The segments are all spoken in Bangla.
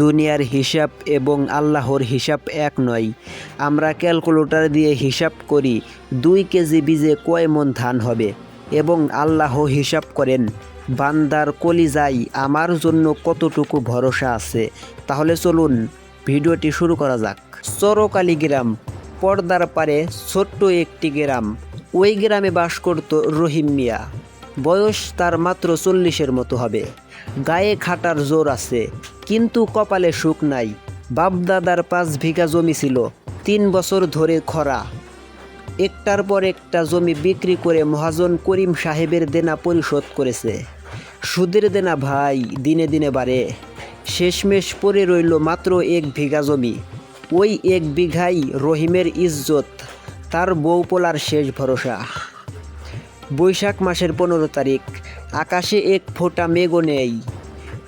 দুনিয়ার হিসাব এবং আল্লাহর হিসাব এক নয়। আমরা ক্যালকুলেটর দিয়ে হিসাব করি 2 কেজি বীজে কয় মণ ধান হবে, এবং আল্লাহ হিসাব করেন বান্দার কলিজায় আমার জন্য কতটুকু ভরসা আছে। তাহলে চলুন ভিডিওটি শুরু করা যাক। চরকালি গ্রাম, পর্দার পারে ছোট্ট একটি গ্রাম। ওই গ্রামে বাস করত রহিম মিয়া। বয়স তার মাত্র 40-এর মতো হবে। গায়ে খাটার জোর আছে, কিন্তু কপালে সুখ নাই। বাপদাদার 5 বিঘা জমি ছিল, 3 বছর ধরে খরা। একটার পর একটা জমি বিক্রি করে মহাজন করিম সাহেবের দেনা পরিশোধ করেছে। সুদের দেনা ভাই দিনে দিনে বাড়ে। শেষমেশ পড়ে রইল মাত্র 1 বিঘা জমি। ওই 1 বিঘাই রহিমের ইজ্জত, তার বউ পোলার শেষ ভরসা। বৈশাখ মাসের 15 তারিখ, আকাশে এক ফোঁটা মেঘও নেই।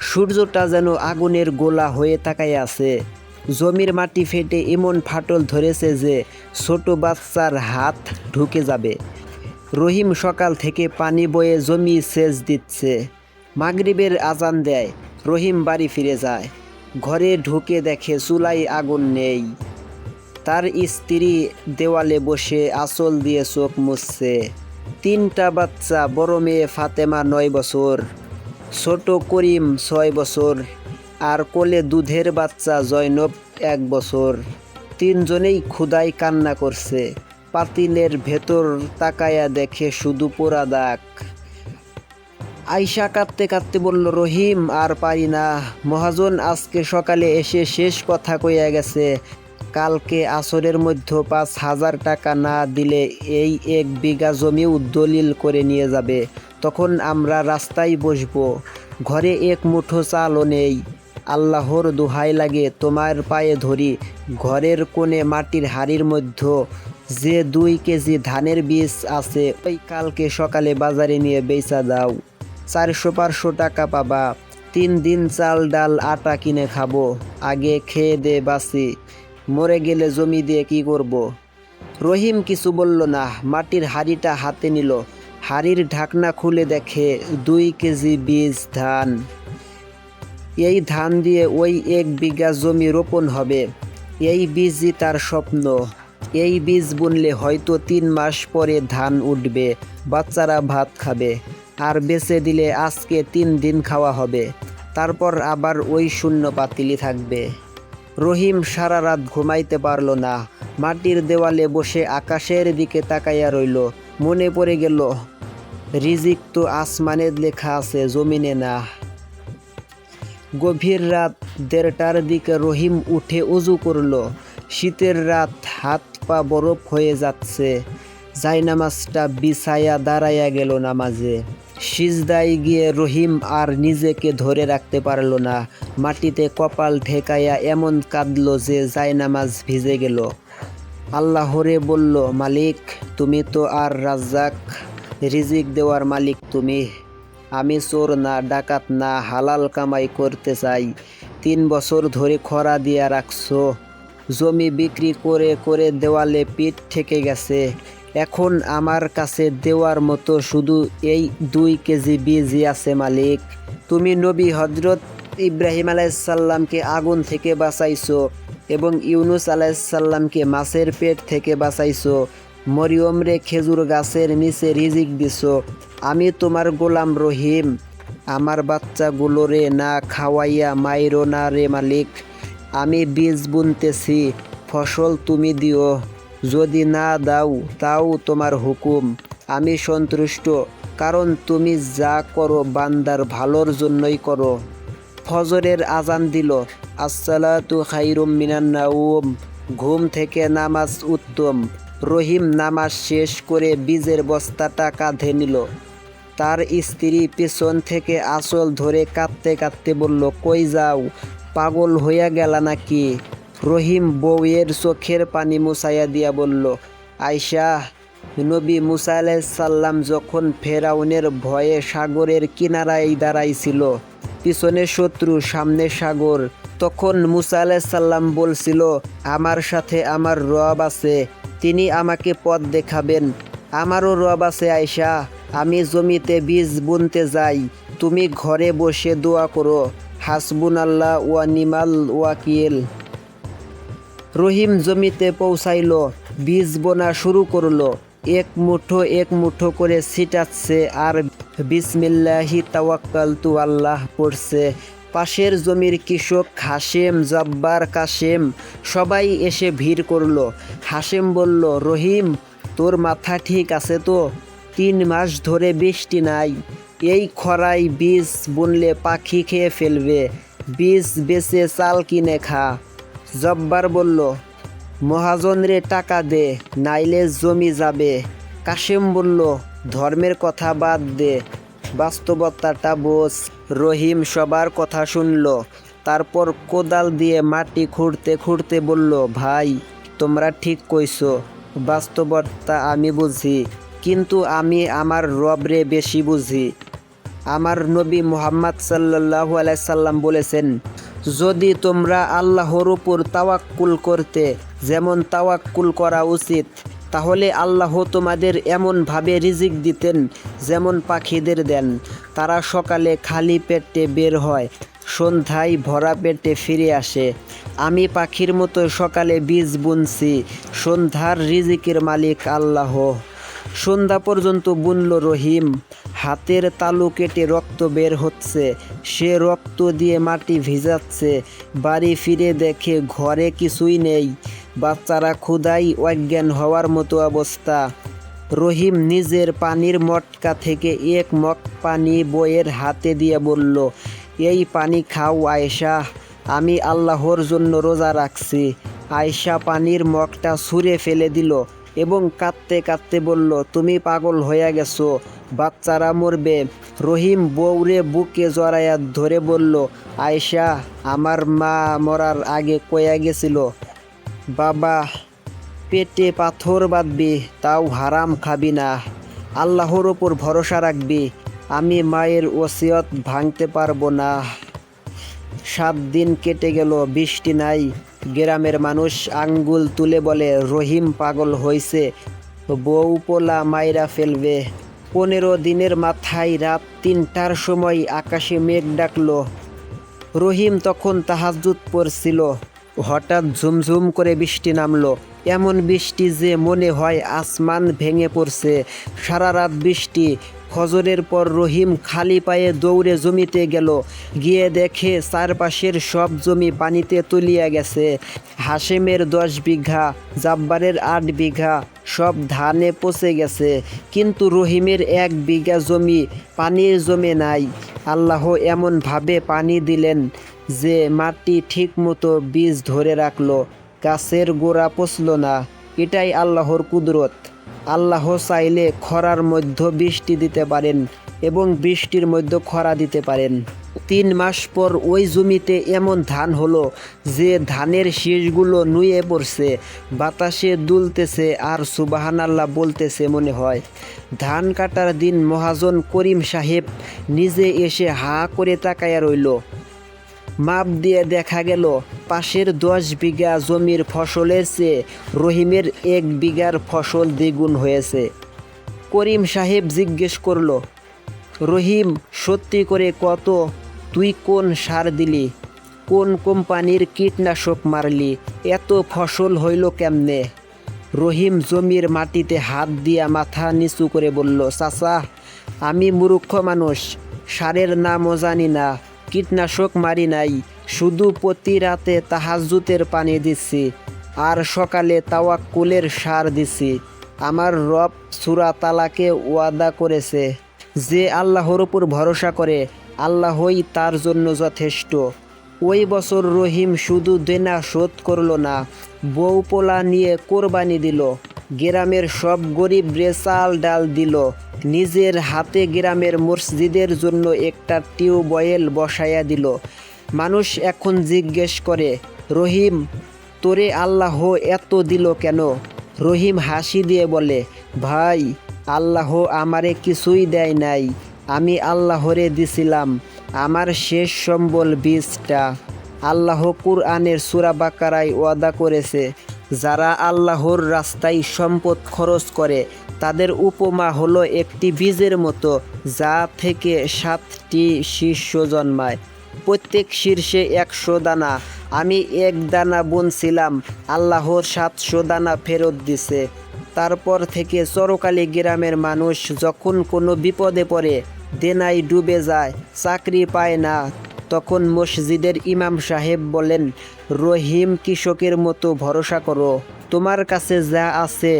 সূর্যটা যেন আগুনের গোলা হয়ে তাকায় আছে। জমির মাটি ফেটে এমন ফাটল ধরেছে যে ছোট বাচ্চার হাত ঢুকে যাবে। রহিম সকাল থেকে পানি বয়ে জমি সেচ দিচ্ছে। মাগরিবের আজান দেয়, রহিম বাড়ি ফিরে যায়। ঘরে ঢুকে দেখে চুলায় আগুন নেই। তার স্ত্রী দেওয়ালে বসে আঁচল দিয়ে চোখ মুছছে। 3টা বাচ্চা, বড় মেয়ে ফাতেমা 9 বছর, ছোট করিম 6 বছর, আর কোলে দুধের বাচ্চা জয়নব 1 বছর। 3জনেই ক্ষুধায় কান্না করছে। পাতিলের ভেতর তাকায়া দেখে শুধু পোড়া দাগ। আয়শা কাঁদতে কাঁদতে বলল, রহিম আর পারি না। মহাজন আজকে সকালে এসে শেষ কথা কইয়া গেছে, কালকে আসরের মধ্যে 5,000 টাকা না দিলে এই 1 বিঘা জমিও দলিল করে নিয়ে যাবে। তখন আমরা রাস্তায় বসবো। ঘরে 1 মুঠো চালও নেই। আল্লাহর দোহাই লাগে তোমার পায়ে ধরি, ঘরের কোণে মাটির হাড়ির মধ্যে যে 2 কেজি ধানের বীজ আছে, ওই কালকে সকালে বাজারে নিয়ে বেচা দাও। 400-500 টাকা পাবা। 3 দিন চাল ডাল আটা কিনে খাবো। আগে খেয়ে দে বাঁচি, মরে গেলে জমি দিয়ে কি করব। রহিম কিছু বলল না, মাটির হাড়িটা হাতে নিল। হাড়ির ঢাকনা খুলে দেখে 2 কেজি বীজ ধান। এই ধান দিয়ে ওই 1 বিঘা জমি রোপণ হবে। এই বীজই তার স্বপ্ন। এই বীজ বুনলে হয়তো 3 মাস পরে ধান উঠবে, বাচ্চারা ভাত খাবে, আর বেচে দিলে আজকে 3 দিন খাওয়া হবে। তারপর আবার ওই শূন্য পাতিলি থাকবে। রহিম সারা রাত ঘুমাইতে পারল না। মাটির দেওয়ালে বসে আকাশের দিকে তাকাইয়া রইল। মনে পড়ে গেল, রিজিক তো আসমানের লেখা আছে, জমিনে না। গভীর রাত 1:30টার দিকে রহিম উঠে ওযু করল। শীতের রাত, হাত পা বরফ হয়ে যাচ্ছে। জায়নামাজটা বিছায়া দাঁড়াইয়া গেল নামাজে। সিজদায় গিয়ে রহিম আর নিজেকে ধরে রাখতে পারল না। মাটিতে কপাল ঠেকাইয়া এমন কাঁদল যে জায়নামাজ ভিজে গেল। আল্লাহরে বলল, মালিক তুমি তো আর রাজ্জাক, রিজিক দেওয়ার মালিক তুমি। আমি চোর না, ডাকাত না, হালাল কামাই করতে চাই। 3 বছর ধরে খরা দিয়া রাখছো। জমি বিক্রি করে করে দেওয়ালে পিঠ ঠেকে গেছে। এখন আমার কাছে দেওয়ার মতো শুধু এই 2 কেজি বীজই আছে মালিক। তুমি নবী হজরত ইব্রাহিম আলাইহিসসালামকে আগুন থেকে বাঁচাইছো, এবং ইউনুস আলাইহিসসালামকে মাছের পেট থেকে বাঁচাইছো। মরিয়মরে খেজুর গাছের নিচে রিজিক দিছো। আমি তোমার গোলাম রহিম, আমার বাচ্চাগুলোরে না খাওয়াইয়া মাইরো না রে মালিক। আমি বীজ বুনতেছি, ফসল তুমি দিও। যদি না দাও তাও তোমার হুকুম, আমি সন্তুষ্ট, কারণ তুমি যা করো বান্দার ভালোর জন্যই করো। ফজরের আজান দিল। আসসালাতু খায়রুম মিনান নাওম, ঘুম থেকে নামাজ উত্তম। রহিম নামাজ শেষ করে বীজের বস্তাটা কাঁধে নিল। তার স্ত্রী পিছন থেকে আঁচল ধরে কাঁদতে কাঁদতে বলল, কই যাও, পাগল হইয়া গেলা নাকি? রহিম বউয়ের চোখের পানি মুছাইয়া দিয়া বলল, আয়শা, নবী মুসা আলাইহিসসালাম যখন ফেরাউনের ভয়ে সাগরের কিনারায় দাঁড়াইছিল, পিছনে শত্রু সামনে সাগর, তখন মুসা আলাইহিসসালাম বলছিল, আমার সাথে আমার রব আছে, তিনি আমাকে পথ দেখাবেন। আমারও রব আছে আয়শা। আমি জমিতে বীজ বুনতে যাই, তুমি ঘরে বসে দোয়া করো। হাসবুনাল্লাহ ওয়া নিমাল ওয়াকিল। রহিম জমিতে পৌঁছাইল, বীজ বোনা শুরু করলো। এক মুঠো করে ছিটাচ্ছে আর বিসমিল্লাহি তাওয়াক্কালতু আল্লাহ পড়ছে। পাশের জমির কৃষক হাশেম, জব্বার, কাশেম সবাই এসে ভিড় করলো। হাশেম বলল, রহিম, তোর মাথা ঠিক আছে তো? 3 মাস ধরে বৃষ্টি নাই, এই খরায় বীজ বুনলে পাখি খেয়ে ফেলবে, বীজ বেচে চাল কিনে খা। জব্বার বলল, মহাজনরে টাকা দে, নাইলে জমি যাবে। কাশেম বলল, ধর্মের কথা বাদ দে, বাস্তবতাটা বোঝ। রহিম সবার কথা শুনল, তারপর কোদাল দিয়ে মাটি খুঁড়তে খুঁড়তে বলল, ভাই, তোমরা ঠিক কইছো, বাস্তবতা আমি বুঝি, কিন্তু আমি আমার রবরে বেশি বুঝি। আমার নবী মুহাম্মদ সাল্লাল্লাহু আলাইহি সাল্লাম বলেছেন, যদি তোমরা আল্লাহর উপর তাওয়াক্কুল করতে যেমন তাওয়াক্কুল করা উচিত, তাহলে আল্লাহ তোমাদের এমনভাবে রিজিক দিতেন যেমন পাখিদের দেন। তারা সকালে খালি পেটে বের হয়, সন্ধ্যায় ভরা পেটে ফিরে আসে। আমি পাখির মতো সকালে বীজ বুনছি, সন্ধ্যার রিজিকের মালিক আল্লাহ। সন্ধ্যা পর্যন্ত বুনল রহিম, হাতের তালু কেটে রক্ত বের হচ্ছে, সে রক্ত দিয়ে মাটি ভিজাচ্ছে। বাড়ি ফিরে দেখে ঘরে কিছুই নেই, বাচ্চারা ক্ষুধায় অজ্ঞান হওয়ার মতো অবস্থা। রহিম নিজের পানির মটকা থেকে 1 মগ পানি বইয়ের হাতে দিয়ে বলল, এই পানি খাও আয়েশা, আমি আল্লাহর জন্য রোজা রাখছি। আয়েশা পানির মগটা ছুঁড়ে ফেলে দিল এবং কাঁদতে কাঁদতে বলল, তুমি পাগল হয়ে গেছো, বাচ্চারা মরবে। রহিম বউরে বুকে জড়াইয়া ধরে বলল, আয়েশা, আমার মা মরার আগে কয়া গেছিল, বাবা, পেটে পাথর বাঁধবি, তাও হারাম খাবি না, আল্লাহর ওপর ভরসা রাখবি। আমি মায়ের ওসিয়ত ভাঙতে পারবো না। 7 দিন কেটে গেল, বৃষ্টি নাই। গ্রামের মানুষ আঙ্গুল তুলে বলে, রহিম পাগল হইছে, বউ পোলা মাইরা ফেলবে। 15 দিনের মাথায় রাত 3টার সময় আকাশে মেঘ ডাকলো। রহিম তখন তাহাজ্জুদ পড়ছিল। হঠাৎ ঝুমঝুম করে বৃষ্টি নামলো, এমন বৃষ্টি যে মনে হয় আসমান ভেঙে পড়ছে। সারা রাত বৃষ্টি। ফজরের পর রহিম খালি পায়ে দৌড়ে জমিতে গেল, গিয়ে দেখে চারপাশের সব জমি পানিতে তলিয়ে গেছে। হাশেমের 10 বিঘা, জাব্বারের 8 বিঘা সব ধানে পচে গেছে, কিন্তু রহিমের 1 বিঘা জমি পানির জমে নাই। আল্লাহ এমনভাবে পানি দিলেন যে মাটি ঠিক মতো বীজ ধরে রাখলো, গাছের গোড়া পচল না। এটাই আল্লাহর কুদরত। আল্লাহ চাইলে খরার মধ্যে বৃষ্টি দিতে পারেন এবং বৃষ্টির মধ্যে খরা দিতে পারেন। 3 মাস পর ওই জমিতে এমন ধান হলো যে ধানের শীষগুলো নুয়ে পড়ছে, বাতাসে দুলতেছে আর সুবহানাল্লাহ বলতেছে মনে হয়। ধান কাটার দিন মহাজন করিম সাহেব নিজে এসে হা করে তাকায়া রইল। মাপ দিয়ে দেখা গেল পাশের 10 বিঘা জমির ফসলের চেয়ে রহিমের 1 বিঘার ফসল দ্বিগুণ হয়েছে। করিম সাহেব জিজ্ঞেস করল, রহিম, সত্যি করে কত, তুই কোন সার দিলি, কোন কোম্পানির কীটনাশক মারলি, এত ফসল হইল কেমনে? রহিম জমির মাটিতে হাত দিয়া মাথা নিচু করে বলল, চাচা, আমি মূর্খ মানুষ, সারের নামও জানি না, কীটনাশক মারি নাই, শুধু প্রতি রাতে তাহাজ্জুদের পানি দিচ্ছি আর সকালে তাওয়াক্কুলের সার দিচ্ছি। আমার রব সূরা তালাকে ওয়াদা করেছে, যে আল্লাহর উপর ভরসা করে আল্লাহই তার জন্য যথেষ্ট। ওই বছর রহিম শুধু দেনা শোধ করল না, বউ পোলা নিয়ে কোরবানি দিল, গ্রামের সব গরিবরে চাল ডাল দিল, নিজের হাতে গ্রামের মসজিদের জন্য একটা টিউবওয়েল বসাইয়া দিল। মানুষ এখন জিজ্ঞেস করে, রহিম, তোরে আল্লাহ এত দিল কেন? রহিম হাসি দিয়ে বলে, ভাই, আল্লাহ আমারে কিছুই দেয় নাই, আমি আল্লাহরে দিছিলাম আমার শেষ সম্বল বীজটা। আল্লাহ কুরআনের সূরা বাকারায় ওয়াদা করেছে, যারা আল্লাহর রাস্তায় সম্পদ খরচ করে তাদের উপমা হলো একটি বীজের মতো, যা থেকে 7টি শীর্ষ জন্মায়। প্রত্যেক শীর্ষে 100 দানা। আমি 1 দানা বুনছিলাম, আল্লাহর 700 দানা ফেরত দিছে। তারপর থেকে চরকালি গ্রামের মানুষ যখন কোনো বিপদে পড়ে, দেনায় ডুবে যায়, চাকরি পায় না, তখন মসজিদের ইমাম সাহেব বলেন, রহিম কৃষকের মতো ভরসা করো। তোমার কাছে যা আছে,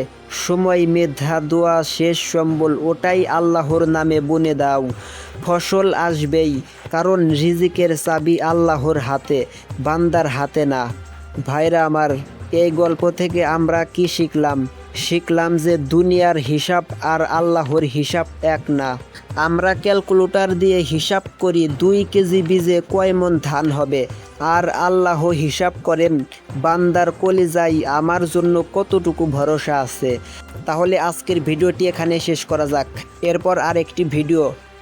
সময়, মেধা, দোয়া, শেষ সম্বল, ওটাই আল্লাহর নামে বুনে দাও। ফসল আসবেই, কারণ রিজিকের চাবি আল্লাহর হাতে, বান্দার হাতে না। ভাইরা আমার, এই গল্প থেকে আমরা কি শিখলাম? শিখলাম যে দুনিয়ার হিসাব আর আল্লাহর হিসাব এক না। আমরা ক্যালকুলেটর দিয়ে হিসাব করি 2 কেজি বীজে কয় মণ ধান হবে, আর আল্লাহ হিসাব করেন বান্দার কলিজায় আমার জন্য কতটুকু ভরসা আছে। তাহলে আজকের ভিডিওটি এখানে শেষ করা যাক, এরপর আরেকটি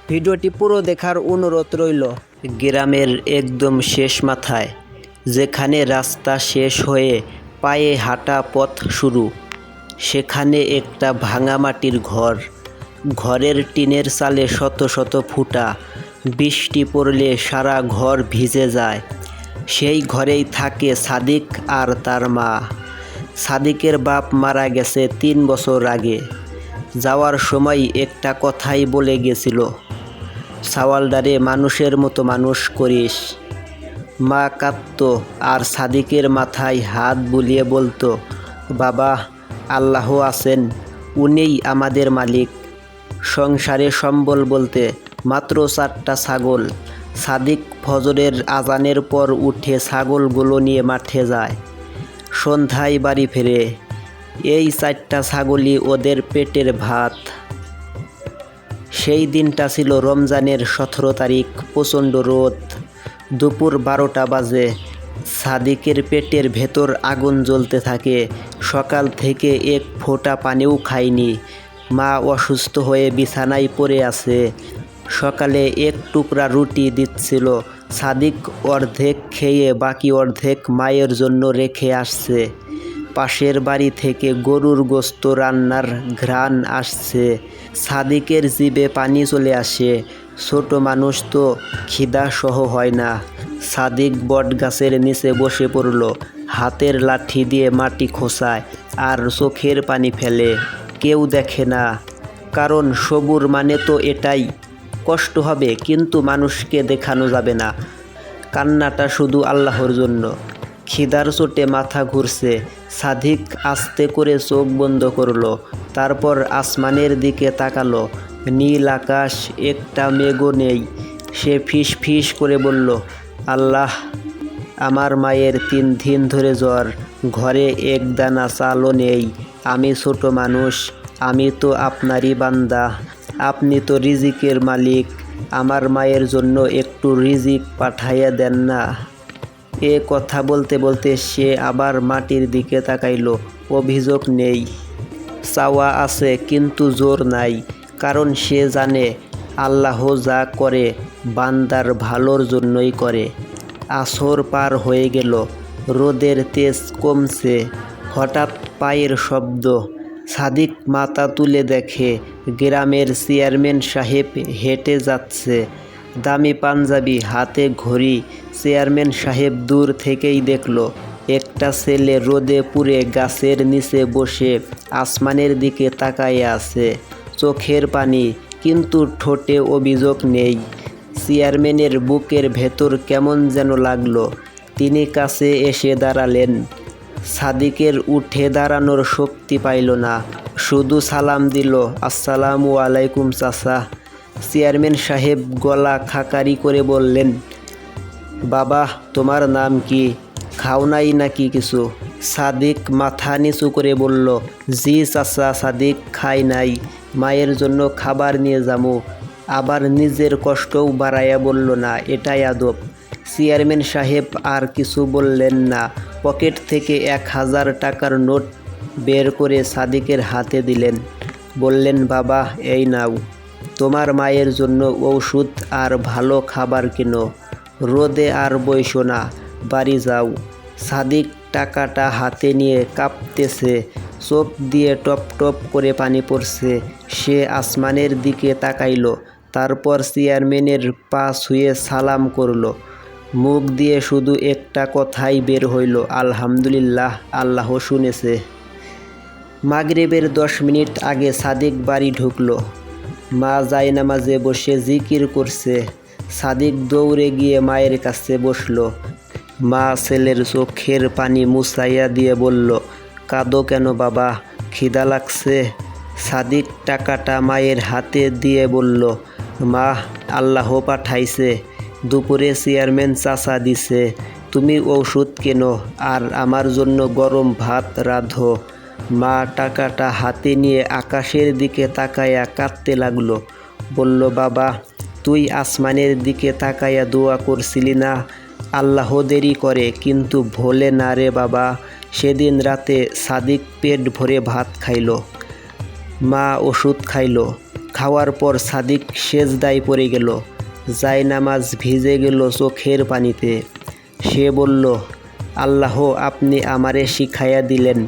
ভিডিওটি পুরো দেখার অনুরোধ রইল। গ্রামের একদম শেষ মাথায়, যেখানে রাস্তা শেষ হয়ে পায়ে হাঁটা পথ শুরু, সেখানে একটা ভাঙা মাটির ঘর। ঘরের টিনের চালে শত শত ফুটা, বৃষ্টি পড়লে সারা ঘর ভিজে যায়। সেই ঘরেই থাকে সাদিক আর তার মা। সাদিকের বাপ মারা গেছে 3 বছর আগে। যাওয়ার সময় একটা কথাই বলে গেছিল, সাওয়ালদারে মানুষের মতো মানুষ করিস। মা কাঁদত আর সাদিকের মাথায় হাত বুলিয়ে বলতো, বাবা, আল্লাহ আছেন, উনিই আমাদের মালিক। সংসারে সম্বল বলতে মাত্র 4টা ছাগল। সাদিক ফজরের আজানের পর উঠে ছাগলগুলো নিয়ে মাঠে যায়, সন্ধ্যায় বাড়ি ফেরে। এই 4টা ছাগলই ওদের পেটের ভাত। সেই দিনটা ছিল রমজানের 17 তারিখ। প্রচণ্ড রোদ। দুপুর 12টা বাজে। সাদিকের পেটের ভেতর আগুন জ্বলতে থাকে। সকাল থেকে 1 ফোঁটা পানিও খায়নি। মা অসুস্থ হয়ে বিছানায় পড়ে আছে। সকালে 1 টুকরা রুটি দিচ্ছিল। সাদিক অর্ধেক খেয়ে বাকি অর্ধেক মায়ের জন্য রেখে আসছে। পাশের বাড়ি থেকে গরুর গোশত রান্নার ঘ্রাণ আসছে। সাদিকের জিভে পানি চলে আসে। ছোট মানুষ তো খিদা সহ হয় না। সাদিক বটগাছের নিচে বসে পড়ল, হাতের লাঠি দিয়ে মাটি খোঁচায় আর চোখের পানি ফেলে। কেউ দেখে না, কারণ সবুর মানে তো এটাই। কষ্ট হবে, কিন্তু মানুষকে দেখানো যাবে না। কান্নাটা শুধু আল্লাহর জন্য। খিদার চোটে মাথা ঘুরছে। সাদিক আস্তে করে চোখ বন্ধ করলো। তারপর আসমানের দিকে তাকালো। নীল আকাশ, একটা মেঘও নেই। সে ফিস ফিস করে বলল, আল্লাহ, আমার মায়ের 3 দিন ধরে জ্বর, ঘরে 1 দানা চালও নেই। আমি ছোট মানুষ, আমি তো আপনারই বান্দা। আপনি তো রিজিকের মালিক, আমার মায়ের জন্য একটু রিজিক পাঠাইয়া দেন না। এ কথা বলতে বলতে সে আবার মাটির দিকে তাকাইল। অভিযোগ নেই, চাওয়া আছে, কিন্তু জোর নাই, কারণ সে জানে আল্লাহ যা করে বান্দার ভালোর জন্যই করে। আসর পার হয়ে গেল। রোদের তেজ কমছে। হঠাৎ পায়ের শব্দ। সাদিক মাথা তুলে দেখে গ্রামের চেয়ারম্যান সাহেব হেঁটে যাচ্ছে। দামি পাঞ্জাবি, হাতে ঘড়ি। চেয়ারম্যান সাহেব দূর থেকেই দেখল একটা ছেলে রোদে পুড়ে গাছের নিচে বসে আসমানের দিকে তাকায় আছে। চোখের পানি, কিন্তু ঠোঁটে অভিযোগ নেই। চেয়ারম্যানের বুকের ভেতর কেমন যেন লাগলো। তিনি কাছে এসে দাঁড়ালেন। সাদিকের উঠে দাঁড়ানোর শক্তি পাইল না, শুধু সালাম দিল, আসসালামু আলাইকুম চাচা। চেয়ারম্যান সাহেব গলা খাকারি করে বললেন, বাবা, তোমার নাম কি? খাও নাই নাকি কিছু? সাদিক মাথা নিচু করে বলল, জি চাচা, সাদিক খাই নাই, মায়ের জন্য খাবার নিয়ে যাবো। আবার নিজের কষ্টও বাড়াইয়া বলল না, এটাই আদব। চেয়ারম্যান সাহেব আর কিছু বললেন না। পকেট থেকে 1000 টাকার নোট বের করে সাদিকের হাতে দিলেন। বললেন, বাবা, এই নাও, তোমার মায়ের জন্য ঔষধ আর ভালো খাবার কেনো। রোদে আর বইসো না, বাড়ি যাও। সাদিক টাকাটা হাতে নিয়ে কাঁপতেছে। চোখ দিয়ে টপ টপ করে পানি পড়ছে। সে আসমানের দিকে তাকাইল। তারপর চেয়ারম্যানের পা ছুঁয়ে সালাম করল। মুখ দিয়ে শুধু একটা কথাই বের হইল, আলহামদুলিল্লাহ, আল্লাহ শুনেছে। মাগরিবের 10 মিনিট আগে সাদিক বাড়ি ঢুকলো। মা জায়নামাজে বসে জিকির করছে। সাদিক দৌড়ে গিয়ে মায়ের কাছে বসলো। মা ছেলের চোখের পানি মুছাইয়া দিয়ে বলল, কাঁদো কেন বাবা, খিদা লাগছে? সাদিক টাকাটা মায়ের হাতে দিয়ে বলল, মা, আল্লাহ পাঠাইছে, দুপুরে চেয়ারম্যান চাচা দিছে, তুমি ওষুধ কেনো আর আমার জন্য গরম ভাত রাঁধো। মা টাকাটা হাতে নিয়ে আকাশের দিকে তাকায়া কাঁদতে লাগলো। বলল, বাবা, তুই আসমানের দিকে তাকায়া দোয়া করছিলি না, আল্লাহ দেরি করে কিন্তু ভোলে না রে বাবা। সেদিন রাতে সাদিক পেট ভরে ভাত খাইল, মা ওষুধ খাইল। খাওয়ার পর সাদিক সেজদায় পড়ে গেল। জায়নামাজ ভিজে গেল চোখের পানিতে। সে বলল, আল্লাহ, আপনি আমারে শিখাইয়া দিলেন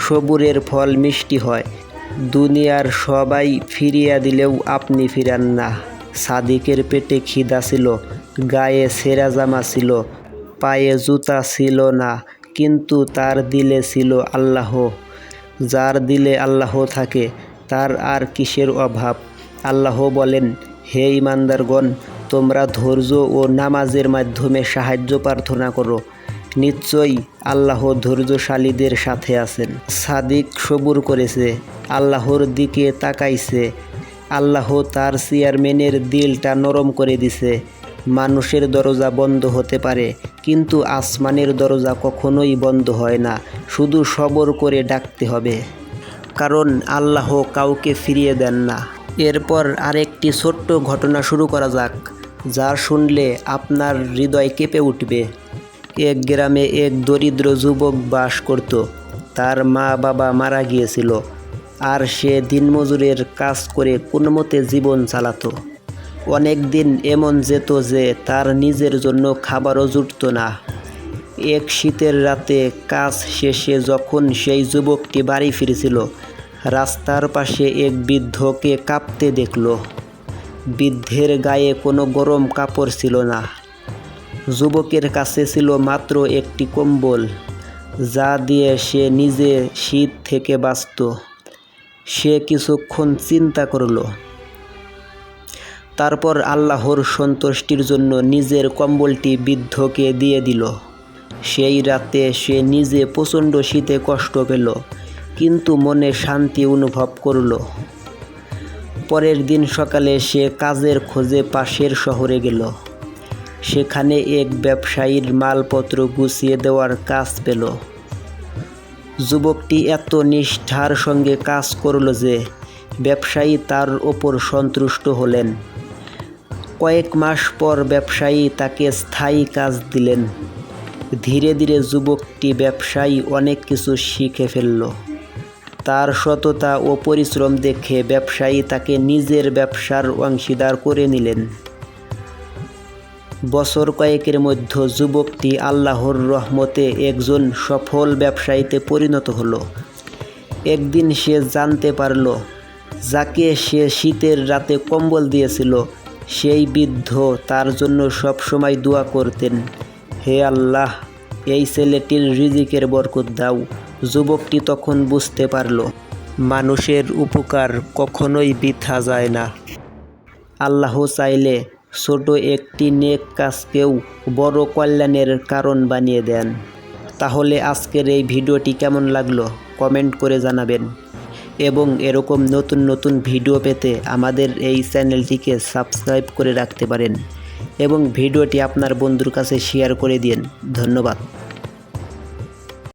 সবুরের ফল মিষ্টি হয়। দুনিয়ার সবাই ফিরিয়া দিলেও আপনি ফিরান না। সাদিকের পেটে খিদা ছিল, গায়ে ছেঁড়া জামা ছিল, পায়ে জুতা ছিল না, কিন্তু তার দিলে ছিল আল্লাহ। যার দিলে আল্লাহ থাকে তার আর কিসের অভাব? আল্লাহ বলেন, হে ইমানদারগণ, তোমরা ধৈর্য ও নামাজের মাধ্যমে সাহায্য প্রার্থনা করো, নিশ্চয়ই আল্লাহ ধৈর্যশালীদের সাথে আছেন। সাদিক সবুর করেছে, আল্লাহর দিকে তাকাইছে। আল্লাহ তার চেয়ারম্যানের দিলটা নরম করে দিছে। মানুষের দরজা বন্ধ হতে পারে, কিন্তু আসমানের দরজা কখনোই বন্ধ হয় না। শুধু সবর করে ডাকতে হবে, কারণ আল্লাহ কাউকে ফিরিয়ে দেন না। এরপর আরেকটি ছোট্ট ঘটনা শুরু করা যাক, যা শুনলে আপনার হৃদয় কেঁপে উঠবে। এক গ্রামে এক দরিদ্র যুবক বাস করত। তার মা বাবা মারা গিয়েছিল, আর সে দিনমজুরের কাজ করে কোনোমতে জীবন চালাতো। অনেক দিন এমন যেত যে তার নিজের জন্য খাবারও জুটত না। এক শীতের রাতে কাজ শেষে যখন সেই যুবকটি বাড়ি ফিরছিল, রাস্তার পাশে এক বৃদ্ধকে কাঁপতে দেখল। বৃদ্ধের গায়ে কোনো গরম কাপড় ছিল না। যুবকের কাছে ছিল মাত্র একটি কম্বল, যা দিয়ে সে নিজে শীত থেকে বাঁচত। সে কিছুক্ষণ চিন্তা করল, তারপর আল্লাহর সন্তুষ্টির জন্য নিজের কম্বলটি বৃদ্ধকে দিয়ে দিল। সেই রাতে সে নিজে প্রচণ্ড শীতে কষ্ট পেল, কিন্তু মনে শান্তি অনুভব করল। পরের দিন সকালে সে কাজের খোঁজে পাশের শহরে গেল। সেখানে এক ব্যবসায়ীর মালপত্র গুছিয়ে দেওয়ার কাজ পেল। যুবকটি এত নিষ্ঠার সঙ্গে কাজ করল যে ব্যবসায়ী তার ওপর সন্তুষ্ট হলেন। কয়েক মাস পর ব্যবসায়ী তাকে স্থায়ী কাজ দিলেন। ধীরে ধীরে যুবকটি ব্যবসায়ী অনেক কিছু শিখে ফেলল। তার সততা ও পরিশ্রম দেখে ব্যবসায়ী তাকে নিজের ব্যবসার অংশীদার করে নিলেন। বছর কয়েকের মধ্যে যুবকটি আল্লাহর রহমতে একজন সফল ব্যবসায়ীতে পরিণত হলো। একদিন সে জানতে পারল, যাকে সে শীতের রাতে কম্বল দিয়েছিল, সেই বৃদ্ধ তার জন্য সবসময় দোয়া করতেন, হে আল্লাহ, এই ছেলেটির রিজিকের বরকত দাও। যুবকটি তখন বুঝতে পারল, মানুষের উপকার কখনোই বৃথা যায় না। আল্লাহ চাইলে ছোট একটি নেক কাজকেও বড় কল্যাণের কারণ বানিয়ে দেন। তাহলে আজকের এই ভিডিওটি কেমন লাগলো কমেন্ট করে জানাবেন, এবং এরকম নতুন নতুন ভিডিও পেতে আমাদের এই চ্যানেলটিকে সাবস্ক্রাইব করে রাখতে পারেন, এবং ভিডিওটি আপনার বন্ধুর কাছে শেয়ার করে দিন। ধন্যবাদ।